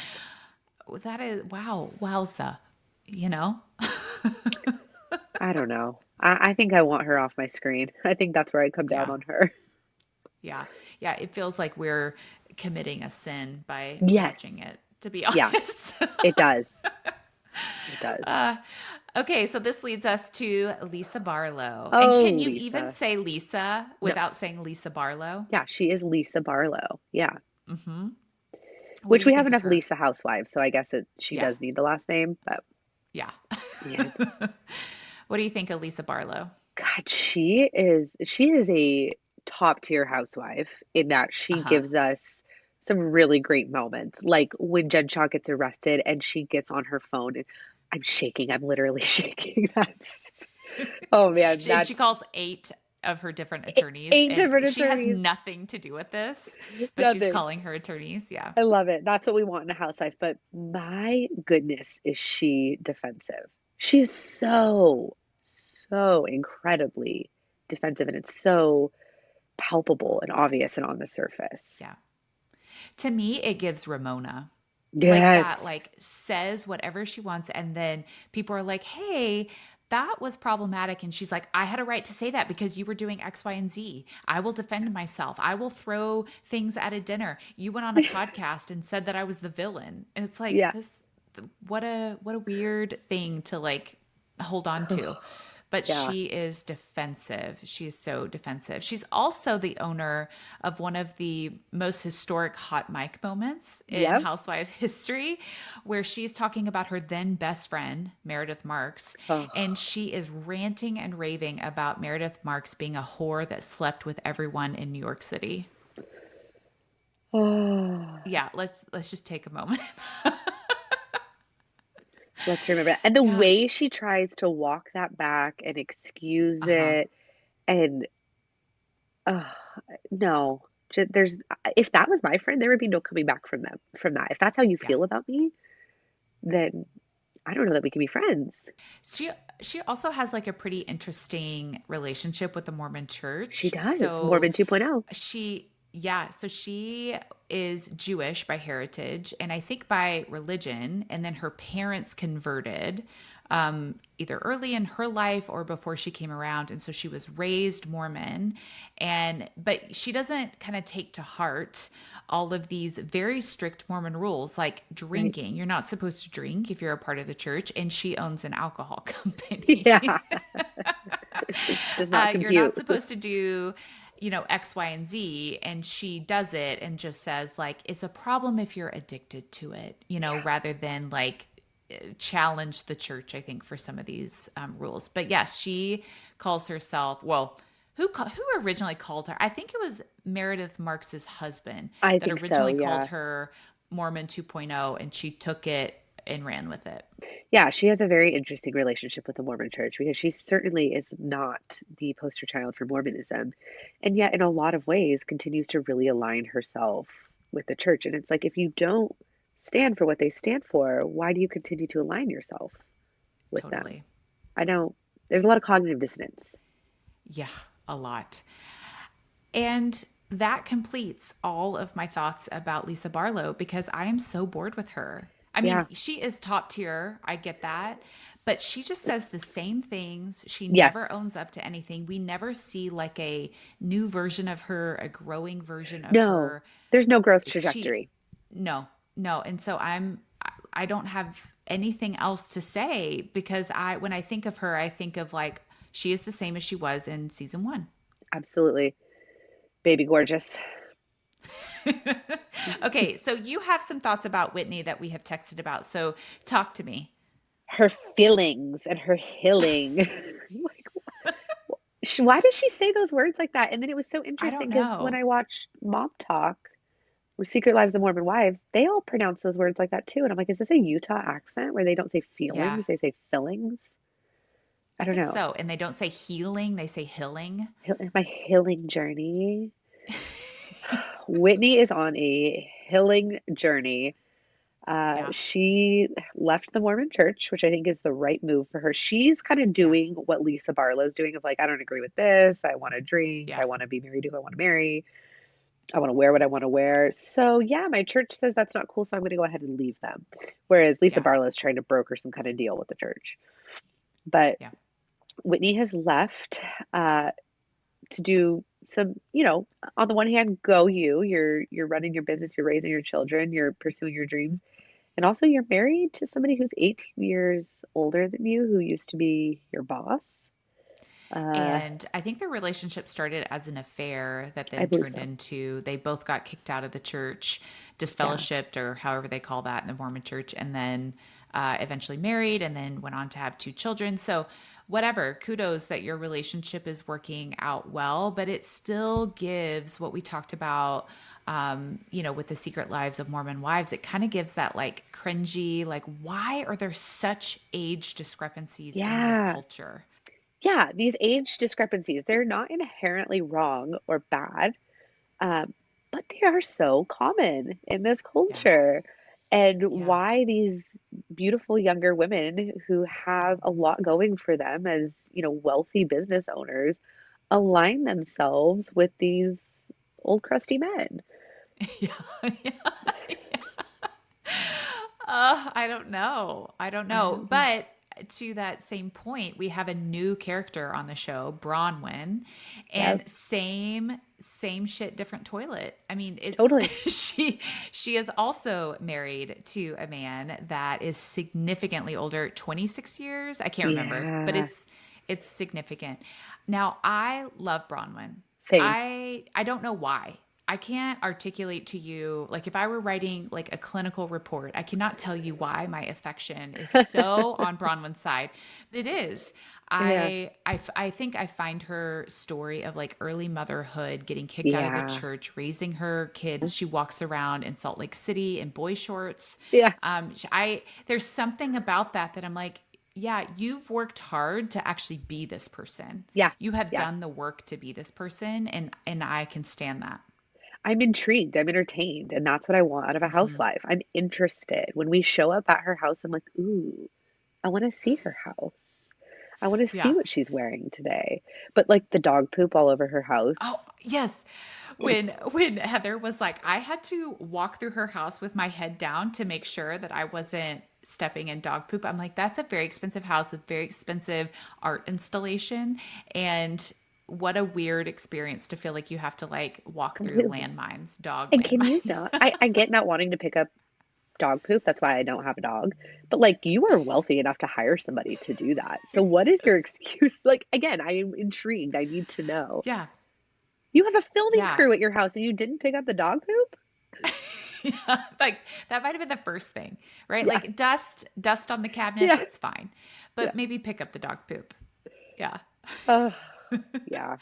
that is, wow, wowza, you know? I don't know. I think I want her off my screen. I think that's where I come down Yeah. on her. Yeah. Yeah. It feels like we're committing a sin by Yes. watching it, to be Yeah, honest. it does. It does. uh, okay. So this leads us to Lisa Barlow. And Oh, can you even Lisa. say Lisa No. without saying Lisa Barlow? Yeah, she is Lisa Barlow. Yeah. Hmm. What do Which you we have think of enough her? Lisa housewives, so I guess she Yeah. does need the last name, but Yeah. man, What do you think of Lisa Barlow? God, she is a top tier housewife in that Uh she huh. gives us some really great moments. Like when Jen Shaw gets arrested and she gets on her phone and I'm shaking. I'm literally shaking. That's oh man, She that's calls eight of her different attorneys, eight and different she has attorneys. nothing to do with this, but she's Nothing. calling her attorneys. Yeah. I love it. That's what we want in a housewife. But my goodness, is she defensive? She is so, so incredibly defensive, and it's so palpable and obvious and on the surface. Yeah. To me, it gives Ramona. Like that, Yes. like says whatever she wants, and then people are like, "Hey, that was problematic," and she's like, "I had a right to say that because you were doing X, Y, and Z. I will defend myself. I will throw things at a dinner. You went on a podcast and said that I was the villain," and it's like Yeah. this. What a weird thing to like hold on to. But Yeah. she is defensive. She is so defensive. She's also the owner of one of the most historic hot mic moments in Yep. Housewife history, where she's talking about her then best friend, Meredith Marks. Oh. And she is ranting and raving about Meredith Marks being a whore that slept with everyone in New York City. Oh. Yeah, let's just take a moment. Let's remember that. And the Yeah. way she tries to walk that back and excuse Uh-huh. it and oh, no. There's if that was my friend, there would be no coming back from that. If that's how you Yeah. feel about me, then I don't know that we can be friends. She she also has like a pretty interesting relationship with the Mormon She church. does. So Mormon 2.0. she yeah, so she is Jewish by heritage and I think by religion, and then her parents converted either early in her life or before she came around, and so she was raised Mormon, and but she doesn't kind of take to heart all of these very strict Mormon rules, like Right. drinking. You're not supposed to drink if you're a part of the church, and she owns an alcohol company. Yeah. Does not You're not compute. supposed to do, X, Y, and Z. And she does it and just says, like, it's a problem if you're addicted to it, rather than like challenge the church, I think, for some of these rules. But yes, she calls herself, well, who originally called her? I think it was Meredith Marks's husband I that think so. originally called Yeah. her Mormon 2.0, and she took it and ran with it. Yeah, she has a very interesting relationship with the Mormon church because she certainly is not the poster child for Mormonism. And yet, in a lot of ways, continues to really align herself with the church. And it's like, if you don't stand for what they stand for, why do you continue to align yourself with them? Totally. I don't, there's a lot of cognitive dissonance. Yeah, a lot. And that completes all of my thoughts about Lisa Barlow because I am so bored with her. I mean, Yeah. she is top tier. I get that. But she just says the same things. She Yes. never owns up to anything. We never see like a new version of her, a growing version of No, her. there's no growth She, trajectory. no, no. And so I don't have anything else to say because when I think of her, I think of like, she is the same as she was in season one. Absolutely. Baby gorgeous. Okay, so you have some thoughts about Whitney that we have texted about. So talk to me. Her feelings and her healing. Like, why does she say those words like that? And then it was so I don't interesting because when know. I watched Mom Talk with Secret Lives of Mormon Wives, they all pronounce those words like that too. And I'm like, is this a Utah accent where they don't say Yeah, feelings, they say fillings? I I don't think know. so. And they don't say healing, they say hilling. My healing journey. Whitney is on a healing journey. Yeah, She left the Mormon church, which I think is the right move for her. She's kind of yeah, doing what Lisa Barlow's doing of like, I don't agree with this. I want to drink. yeah, I want to be married to who I want to marry. I want to wear what I want to wear. So yeah, my church says that's not cool, so I'm going to go ahead and leave them. Whereas Lisa yeah, Barlow's trying to broker some kind of deal with the church. But yeah. Whitney has left uh, to do some, on the one hand, go you. You're running your business, you're raising your children, you're pursuing your dreams. And also, you're married to somebody who's 18 years older than you, who used to be your boss. Uh, And I think their relationship started as an affair that I then believe turned so. into they both got kicked out of the church, Yeah. disfellowshipped, or however they call that in the Mormon church, and then eventually married and then went on to have two children. So, whatever, kudos that your relationship is working out well, but it still gives what we talked about, with the Secret Lives of Mormon Wives. It kind of gives that like cringy, like, why are there such age discrepancies in this Yeah. culture? Yeah. These age discrepancies, they're not inherently wrong or bad, um, but they are so common in this Yeah. culture. And Yeah. why these beautiful younger women who have a lot going for them as, wealthy business owners align themselves with these old crusty men. Yeah. Yeah. I don't know. I don't I know. don't know. But to that same point, we have a new character on the show, Bronwyn, Yep. and same shit, different toilet. I mean, it's Totally. she is also married to a man that is significantly older, 26 years. I can't remember, but Yeah. it's significant. Now, I love Bronwyn. Same. I don't know why. I can't articulate to you, like if I were writing like a clinical report, I cannot tell you why my affection is so on Bronwyn's side, but it is. Yeah. I think I find her story of like early motherhood, getting kicked out of the Yeah. church, raising her kids. She walks around in Salt Lake City in boy shorts. Yeah. There's something about that I'm like, yeah, you've worked hard to actually be this person. Yeah. You have Yeah. done the work to be this person, and I can stand that. I'm intrigued. I'm entertained. And that's what I want out of a Hmm. housewife. I'm interested. When we show up at her house, I'm like, ooh, I want to see her house. I want to see Yeah. what she's wearing today. But like the dog poop all over her house. Oh, yes. when Heather was like, I had to walk through her house with my head down to make sure that I wasn't stepping in dog poop. I'm like, that's a very expensive house with very expensive art installation. And what a weird experience to feel like you have to like walk through Completely. landmines, dog And can you landmines. not? I get not wanting to pick up dog poop. That's why I don't have a dog. But like you are wealthy enough to hire somebody to do that. So what is your excuse? Like again, I am intrigued. I need to know. Yeah. You have a filming Yeah. crew at your house and you didn't pick up the dog poop? Yeah, like that might have been the first thing, right? Yeah. Like dust on the cabinets, Yeah. it's fine. Yeah. But maybe pick up the dog poop. Yeah. Oh, yeah.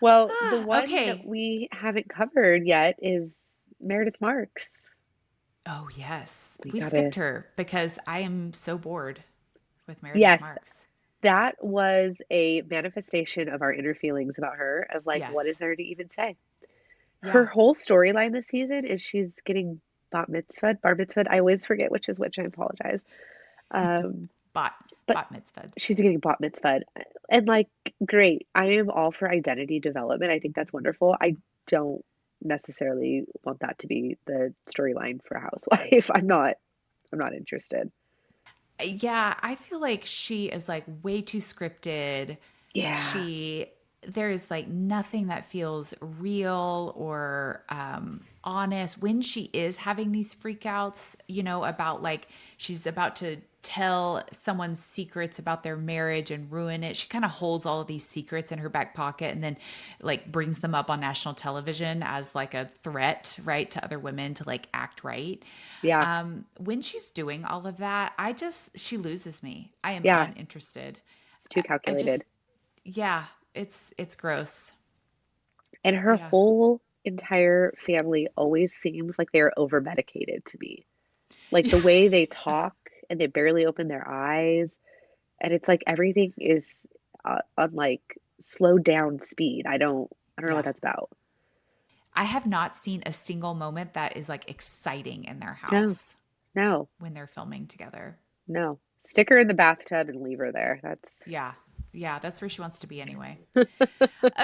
Well, the one that Okay. we haven't covered yet is Meredith Marks. Oh, yes. We We gotta, skipped her because I am so bored with Meredith yes, Marks. that was a manifestation of our inner feelings about her, of like, what is Yes. there to even say? Her Yeah. whole storyline this season is she's getting bar mitzvahed. I always forget which is which. I apologize. Um, Bot but bot mitzvah. she's getting bat mitzvahed. And like, great. I am all for identity development. I think that's wonderful. I don't necessarily want that to be the storyline for a housewife. I'm not interested. Yeah, I feel like she is like way too scripted. Yeah. She there is like nothing that feels real or honest when she is having these freakouts, about like she's about to tell someone's secrets about their marriage and ruin it. She kind of holds all of these secrets in her back pocket and then like brings them up on national television as like a threat, right, to other women to like act right. Yeah. When she's doing all of that, she loses me. I am Yeah. uninterested. It's too I calculated. just, yeah, it's gross. And her Yeah. whole entire family always seems like they're over medicated to me. Like the way they talk and they barely open their eyes. And it's like everything is on like slowed down speed. I don't know what Yeah. that's about. I have not seen a single moment that is like exciting in their No, house no, when they're filming together. no. Stick her in the bathtub and leave her there. That's Yeah. Yeah, that's where she wants to be anyway.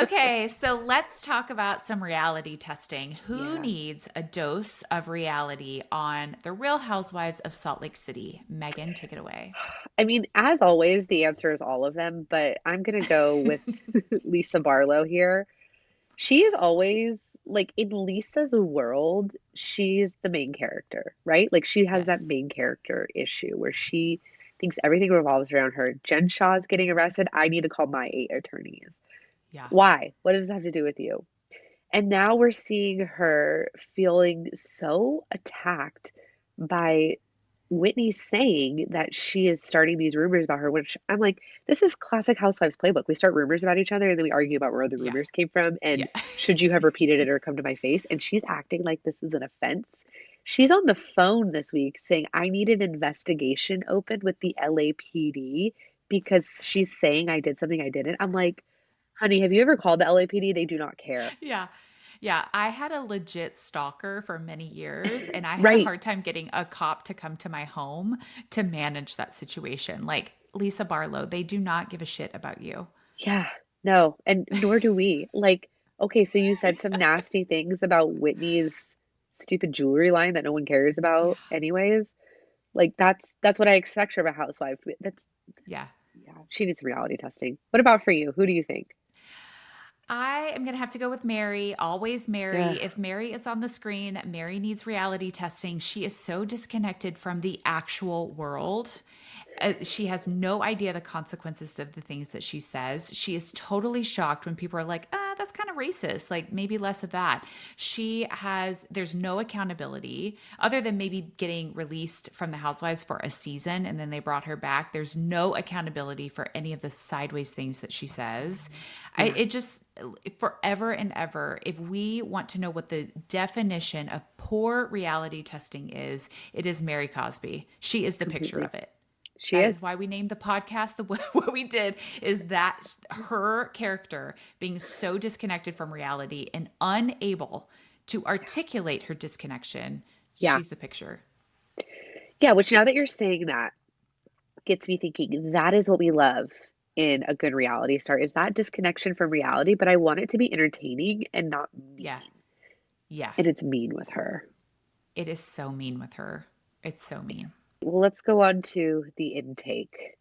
Okay, so let's talk about some reality testing. Who yeah. needs a dose of reality on The Real Housewives of Salt Lake City? Megan, take it away. I mean, as always, the answer is all of them, but I'm gonna go with Lisa Barlow here. She is always like in Lisa's world, she's the main character, right? Like she has that Yes. main character issue where she thinks everything revolves around her. Jen Shaw's getting arrested. I need to call my 8 attorneys. Yeah. Why? What does this have to do with you? And now we're seeing her feeling so attacked by Whitney saying that she is starting these rumors about her, which I'm like, this is classic Housewives playbook. We start rumors about each other and then we argue about where the Yeah. rumors came from Yeah. and should you have repeated it or come to my face? And she's acting like this is an offense. She's on the phone this week saying, I need an investigation opened with the LAPD because she's saying I did something I didn't. I'm like, honey, have you ever called the LAPD? They do not care. Yeah. Yeah. I had a legit stalker for many years, and I had a Right. hard time getting a cop to come to my home to manage that situation. Like Lisa Barlow, they do not give a shit about you. Yeah, no, and nor do we. Like, okay, so you said some nasty things about Whitney's stupid jewelry line that no one cares Yeah. about anyways. Like that's what I expect from a housewife. That's Yeah. yeah, she needs some reality testing. What about for you? Who do you think? I am going to have to go with Mary. Always Mary. Ugh, If Mary is on the screen, Mary needs reality testing. She is so disconnected from the actual world. She has no idea the consequences of the things that she says. She is totally shocked when people are like, that's kind of racist. Like, maybe less of that. There's no accountability other than maybe getting released from the Housewives for a season and then they brought her back. There's no accountability for any of the sideways things that she says. yeah, It just, forever and ever, if we want to know what the definition of poor reality testing is, it is Mary Cosby. She is the picture completely. of it. She That is. is why we named the podcast what we did, is that her character being so disconnected from reality and unable to articulate her disconnection. Yeah. She's the picture. Yeah, which now that you're saying that gets me thinking that is what we love in a good reality star is that disconnection from reality, but I want it to be entertaining and not Yeah. mean. Yeah. And it's mean with her. It is so mean with her. It's so mean. Well, let's go on to the intake.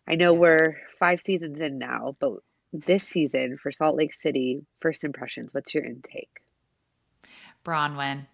I know Yes. we're 5 seasons in now, but this season for Salt Lake City, first impressions, what's your intake? Bronwyn.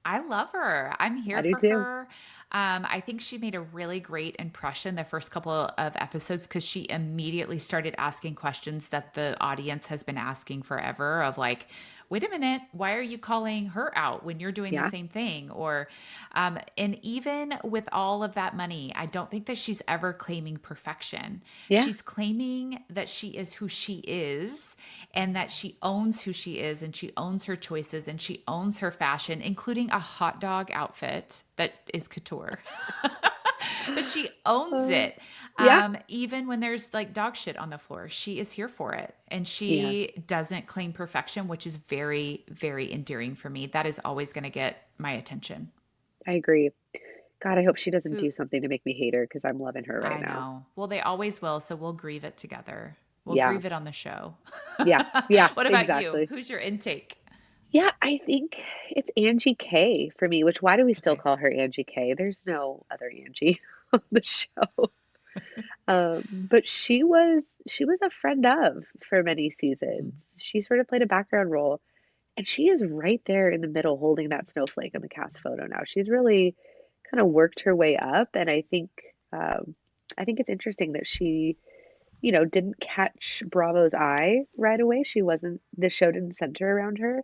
I love her. I'm I here do for too. her. I think she made a really great impression the first couple of episodes because she immediately started asking questions that the audience has been asking forever of like, wait a minute, why are you calling her out when you're doing the Yeah. same thing? Or, and even with all of that money, I don't think that she's ever claiming perfection. Yeah. She's claiming that she is who she is and that she owns who she is and she owns her choices and she owns her fashion, including a hot dog outfit that is couture. But she owns Uh, it. yeah. Even when there's like dog shit on the floor, she is here for it. And Yeah. she doesn't claim perfection, which is very, very endearing for me. That is always going to get my attention. I agree. God, I hope she doesn't Who do something to make me hate her because I'm loving her right I now. know. Well, they always will. So we'll grieve it together. We'll Yeah. grieve it on the show. Yeah. Yeah. What about you? Exactly. Who's your intake? Yeah, I think it's Angie K for me, which why do we still Okay. call her Angie K? There's no other Angie on the show. But she was a friend of for many seasons. She sort of played a background role, and she is right there in the middle holding that snowflake in the cast photo now. She's really kind of worked her way up, and I think it's interesting that she, didn't catch Bravo's eye right away. The show didn't center around her,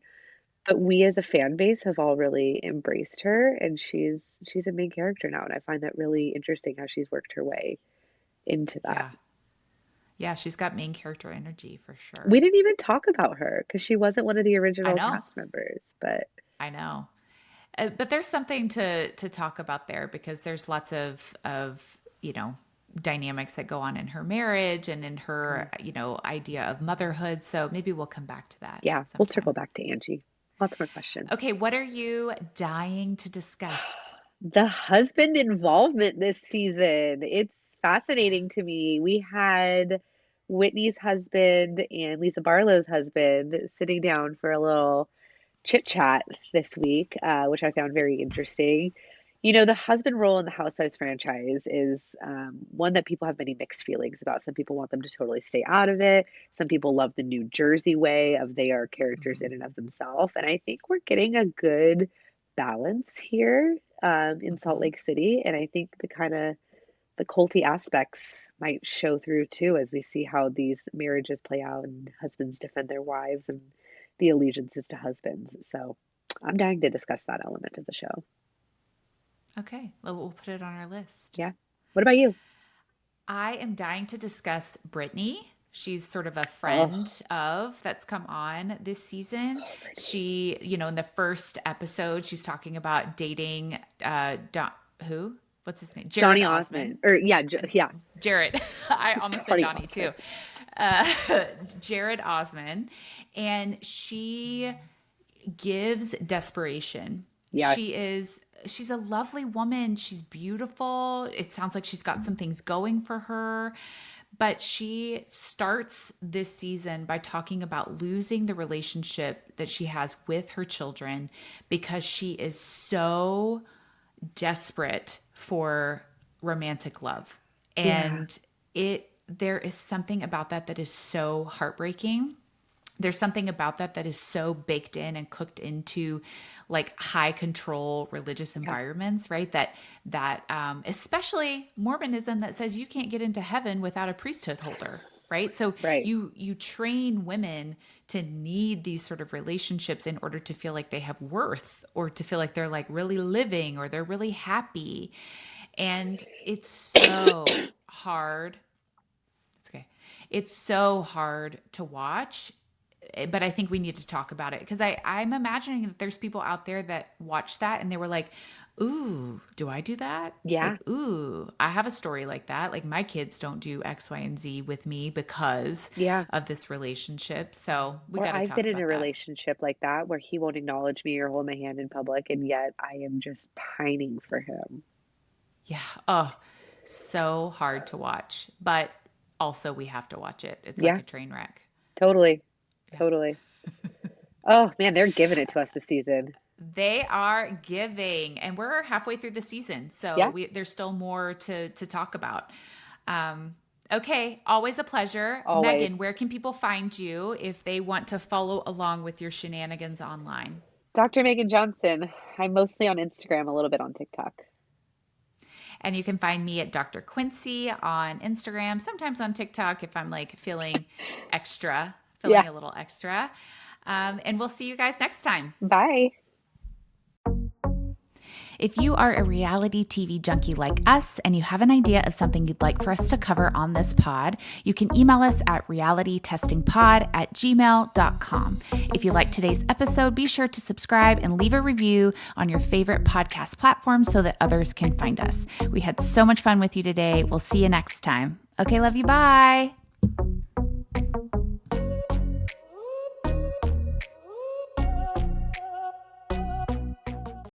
but we as a fan base have all really embraced her, and she's a main character now, and I find that really interesting how she's worked her way into that. Yeah. Yeah, she's got main character energy for We sure. didn't even talk about her because she wasn't one of the I original know. cast members, but I know. But there's something to talk about there because there's lots of dynamics that go on in her marriage and in okay. her idea of motherhood. So maybe we'll come back to that Yeah, we'll circle sometime. back to Angie. Lots more questions. Okay, what are you dying to discuss? The husband involvement this season. It's fascinating to me. We had Whitney's husband and Lisa Barlow's husband sitting down for a little chit chat this week, which I found very interesting. The husband role in the Housewives franchise is one that people have many mixed feelings about. Some people want them to totally stay out of it. Some people love the New Jersey way of they are characters in Mhm, and of themselves. And I think we're getting a good balance here in Salt mhm. Lake City. And I think the culty aspects might show through too as we see how these marriages play out and husbands defend their wives and the allegiances to husbands. So I'm dying to discuss that element of the show. Okay, well, we'll put it on our list. Yeah. What about you? I am dying to discuss Brittany. She's sort of a Oh, friend of that's come on this season. oh, Brittany. She, in the first episode, she's talking about dating who? What's his name? Jared Donny Osmond. Osmond. Or yeah, yeah. Jared. I almost said Donny Donnie too. Osmond. Uh, Jared Osmond. And she gives desperation. Yes. She's a lovely woman. She's beautiful. It sounds like she's got some things going for her. But she starts this season by talking about losing the relationship that she has with her children because she is so desperate for romantic love. Yeah. And there is something about that is so heartbreaking. There's something about that is so baked in and cooked into like high control religious Yeah. environments, right? Especially Mormonism that says you can't get into heaven without a priesthood holder, right? So Right. you train women to need these sort of relationships in order to feel like they have worth or to feel like they're like really living or they're really happy. And it's so hard. It's okay. It's so hard to watch, but I think we need to talk about it because I'm imagining that there's people out there that watch that and they were like, ooh, do I do that? Yeah. Like, ooh, I have a story like that. Like my kids don't do X, Y, and Z with me because Yeah. of this relationship. So we Or got to I've talk been in a about that. relationship like that where he won't acknowledge me or hold my hand in public, and yet I am just pining for him. Yeah. Oh, so hard to watch. But also we have to watch it. It's like Yeah, a train wreck. totally. Yeah. Totally. Oh man, they're giving it to us this season. They are giving, and we're halfway through the season, so Yeah, there's still more to talk about. Okay, always a pleasure. always. Megan, where can people find you if they want to follow along with your shenanigans online? Dr. Megan Johnson. I'm mostly on Instagram, a little bit on TikTok. And you can find me at Dr. Quincy on Instagram, sometimes on TikTok if I'm like feeling extra, Yeah. feeling a little extra. And we'll see you guys next time. Bye. If you are a reality TV junkie like us and you have an idea of something you'd like for us to cover on this pod, you can email us at realitytestingpod@gmail.com. If you like today's episode, be sure to subscribe and leave a review on your favorite podcast platform so that others can find us. We had so much fun with you today. We'll see you next time. Okay, love you. Bye.